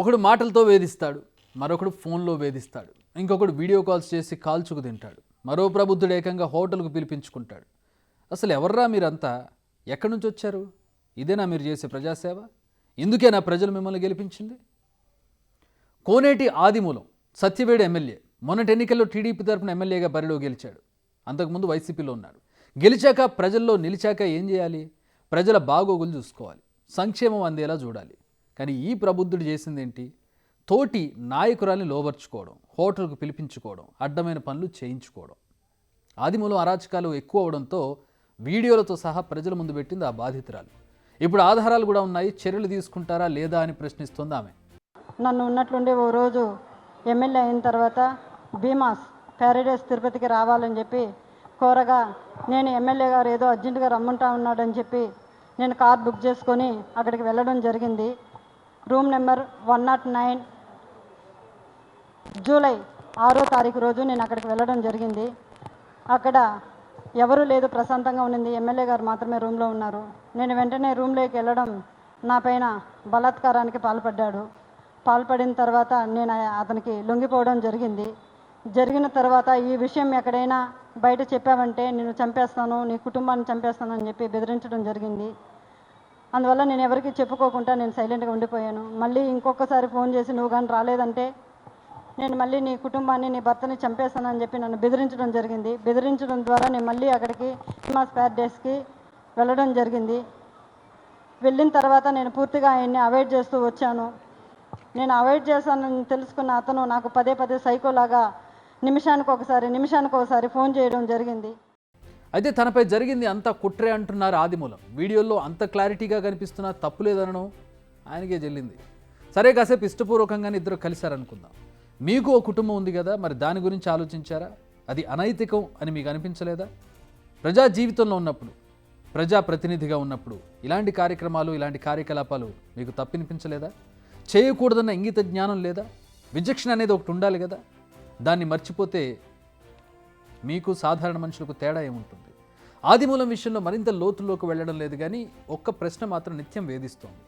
ఒకడు మాటలతో వేధిస్తాడు, మరొకడు ఫోన్లో వేధిస్తాడు, ఇంకొకడు వీడియో కాల్స్ చేసి కాల్చుకు తింటాడు, మరో ప్రబుద్ధుడు ఏకంగా హోటల్కు పిలిపించుకుంటాడు. అసలు ఎవర్రా మీరంతా? ఎక్కడి నుంచి వచ్చారు? ఇదేనా మీరు చేసే ప్రజాసేవ? ఇందుకేనా ప్రజలు మిమ్మల్ని గెలిపించింది? కోనేటి ఆదిమూలం సత్యవేడు ఎమ్మెల్యే మొన్నటి ఎన్నికల్లో టీడీపీ తరపున ఎమ్మెల్యేగా బరిలో గెలిచాడు. అంతకుముందు వైసీపీలో ఉన్నాడు. గెలిచాక ప్రజల్లో నిలిచాక ఏం చేయాలి? ప్రజల బాగోగులు చూసుకోవాలి, సంక్షేమం అందేలా చూడాలి. కానీ ఈ ప్రబుద్ధుడు చేసిందేంటి? తోటి నాయకురాల్ని లోబర్చుకోవడం, హోటల్కు పిలిపించుకోవడం, అడ్డమైన పనులు చేయించుకోవడం. ఆదిమూలం అరాచకాలు ఎక్కువ అవడంతో వీడియోలతో సహా ప్రజల ముందు పెట్టింది ఆ బాధితురాలు. ఇప్పుడు ఆధారాలు కూడా ఉన్నాయి, చర్యలు తీసుకుంటారా లేదా అని ప్రశ్నిస్తుంది ఆమె. నన్ను ఉన్నట్లుండి ఓ రోజు ఎమ్మెల్యే అయిన తర్వాత భీమాస్ ప్యారడైస్ తిరుపతికి రావాలని చెప్పి కోరగా, నేను ఎమ్మెల్యే గారు ఏదో అర్జెంటుగా రమ్మంటా ఉన్నాడని చెప్పి నేను కార్ బుక్ చేసుకొని అక్కడికి వెళ్ళడం జరిగింది. రూమ్ నెంబర్ 109, జూలై 6వ తారీఖు రోజు నేను అక్కడికి వెళ్ళడం జరిగింది. అక్కడ ఎవరూ లేదు, ప్రశాంతంగా ఉన్నింది. ఎమ్మెల్యే గారు మాత్రమే రూమ్లో ఉన్నారు. నేను వెంటనే రూమ్లోకి వెళ్ళడం నా పైన బలాత్కారానికి పాల్పడిన తర్వాత నేను అతనికి లొంగిపోవడం జరిగింది. జరిగిన తర్వాత ఈ విషయం ఎక్కడైనా బయట చెప్పావంటే నేను చంపేస్తాను, నీ కుటుంబాన్ని చంపేస్తాను అని చెప్పి బెదిరించడం జరిగింది. అందువల్ల నేను ఎవరికి చెప్పుకోకుండా నేను సైలెంట్గా ఉండిపోయాను. మళ్ళీ ఇంకొకసారి ఫోన్ చేసి నువ్వు కానీ రాలేదంటే నేను మళ్ళీ నీ కుటుంబాన్ని, నీ భర్తని చంపేస్తానని చెప్పి నన్ను బెదిరించడం జరిగింది. బెదిరించడం ద్వారా నేను మళ్ళీ అక్కడికి భీమాస్ ప్యారడైస్కి వెళ్ళడం జరిగింది. వెళ్ళిన తర్వాత నేను పూర్తిగా ఆయన్ని అవాయిడ్ చేస్తూ వచ్చాను. నేను అవాయిడ్ చేశానని తెలుసుకున్న అతను నాకు పదే పదే సైకోలాగా నిమిషానికి ఒకసారి ఫోన్ చేయడం జరిగింది. అయితే తనపై జరిగింది అంతా కుట్రే అంటున్నారు ఆదిమూలం. వీడియోలో అంత క్లారిటీగా కనిపిస్తున్నా తప్పు లేదనడం ఆయనకే చెల్లింది. సరే, కాసేపు ఇష్టపూర్వకంగానే ఇద్దరు కలిశారనుకుందాం. మీకు ఓ కుటుంబం ఉంది కదా, మరి దాని గురించి ఆలోచించారా? అది అనైతికం అని మీకు అనిపించలేదా? ప్రజా జీవితంలో ఉన్నప్పుడు, ప్రజాప్రతినిధిగా ఉన్నప్పుడు ఇలాంటి కార్యక్రమాలు, ఇలాంటి కార్యకలాపాలు మీకు తప్పనిపించలేదా? చేయకూడదన్న ఇంగిత జ్ఞానం లేదా? విచక్షణ అనేది ఒకటి ఉండాలి కదా. దాన్ని మర్చిపోతే మీకు సాధారణ మనుషులకు తేడా ఏముంటుంది? ఆదిమూలం విషయంలో మరింత లోతుల్లోకి వెళ్ళడం లేదు, కానీ ఒక్క ప్రశ్న మాత్రం నిత్యం వేధిస్తోంది.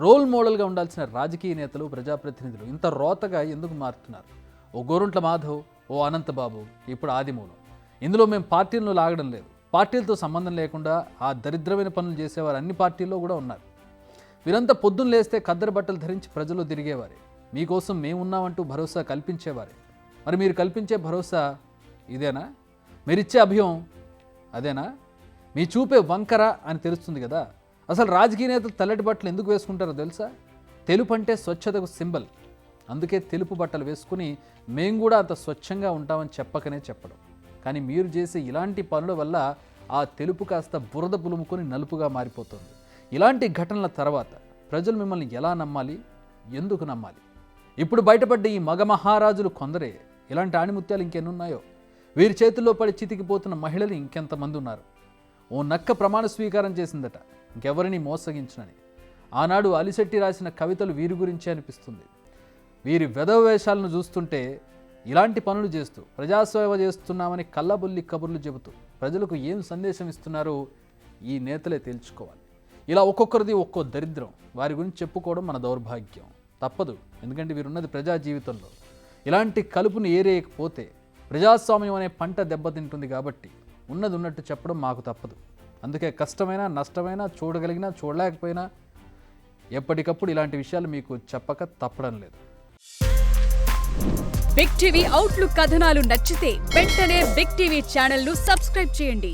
రోల్ మోడల్గా ఉండాల్సిన రాజకీయ నేతలు, ప్రజాప్రతినిధులు ఇంత రోతగా ఎందుకు మారుతున్నారు? ఓ గోరుంట్ల మాధవ్, ఓ అనంతబాబు, ఇప్పుడు ఆదిమూలం. ఇందులో మేము పార్టీలను లాగడం లేదు. పార్టీలతో సంబంధం లేకుండా ఆ దరిద్రమైన పనులు చేసేవారు అన్ని పార్టీల్లో కూడా ఉన్నారు. వీరంతా పొద్దున్న లేస్తే ఖద్దరు బట్టలు ధరించి ప్రజల్లో తిరిగేవారే. మీకోసం మేమున్నామంటూ భరోసా కల్పించేవారే. మరి మీరు కల్పించే భరోసా ఇదేనా? మీరిచ్చే అభయం అదేనా? మీ చూపే వంకర అని తెలుస్తుంది కదా. అసలు రాజకీయ నేతలు తెల్లటి బట్టలు ఎందుకు వేసుకుంటారో తెలుసా? తెలుపు అంటే స్వచ్ఛతకు సింబల్. అందుకే తెలుపు బట్టలు వేసుకుని మేము కూడా అంత స్వచ్ఛంగా ఉంటామని చెప్పడం. కానీ మీరు చేసే ఇలాంటి పనుల వల్ల ఆ తెలుపు కాస్త బురద పులుముకొని నలుపుగా మారిపోతుంది. ఇలాంటి ఘటనల తర్వాత ప్రజలు మిమ్మల్ని ఎలా నమ్మాలి? ఎందుకు నమ్మాలి? ఇప్పుడు బయటపడ్డ ఈ మగ మహారాజులు కొందరే. ఇలాంటి ఆణిముత్యాలు ఇంకెన్నున్నాయో? వీరి చేతుల్లో పడి చితికిపోతున్న మహిళలు ఇంకెంతమంది ఉన్నారు? ఓ నక్క ప్రమాణ స్వీకారం చేసిందట, ఇంకెవరిని మోసగించనని. ఆనాడు అలిశెట్టి రాసిన కవితలు వీరి గురించే అనిపిస్తుంది. వీరి వెధవ వేషాలను చూస్తుంటే ఇలాంటి పనులు చేస్తూ ప్రజాసేవ చేస్తున్నామని కళ్ళబొల్లి కబుర్లు చెబుతూ ప్రజలకు ఏం సందేశం ఇస్తున్నారో ఈ నేతలే తేల్చుకోవాలి. ఇలా ఒక్కొక్కరిది ఒక్కో దరిద్రం. వారి గురించి చెప్పుకోవడం మన దౌర్భాగ్యం. తప్పదు, ఎందుకంటే వీరున్నది ప్రజా జీవితంలో. ఇలాంటి కలుపును ఏరేయకపోతే ప్రజాస్వామ్యం అనే పంట దెబ్బతింటుంది. కాబట్టి ఉన్నది ఉన్నట్టు చెప్పడం మాకు తప్పదు. అందుకే కష్టమైనా, నష్టమైనా, చూడగలిగినా, చూడలేకపోయినా ఎప్పటికప్పుడు ఇలాంటి విషయాలు మీకు చెప్పక తప్పడం లేదు. బిగ్ టీవీ అవుట్లుక్ కథనాలు నచ్చితే వెంటనే బిగ్ టీవీ ఛానల్ ను సబ్స్క్రైబ్ చేయండి.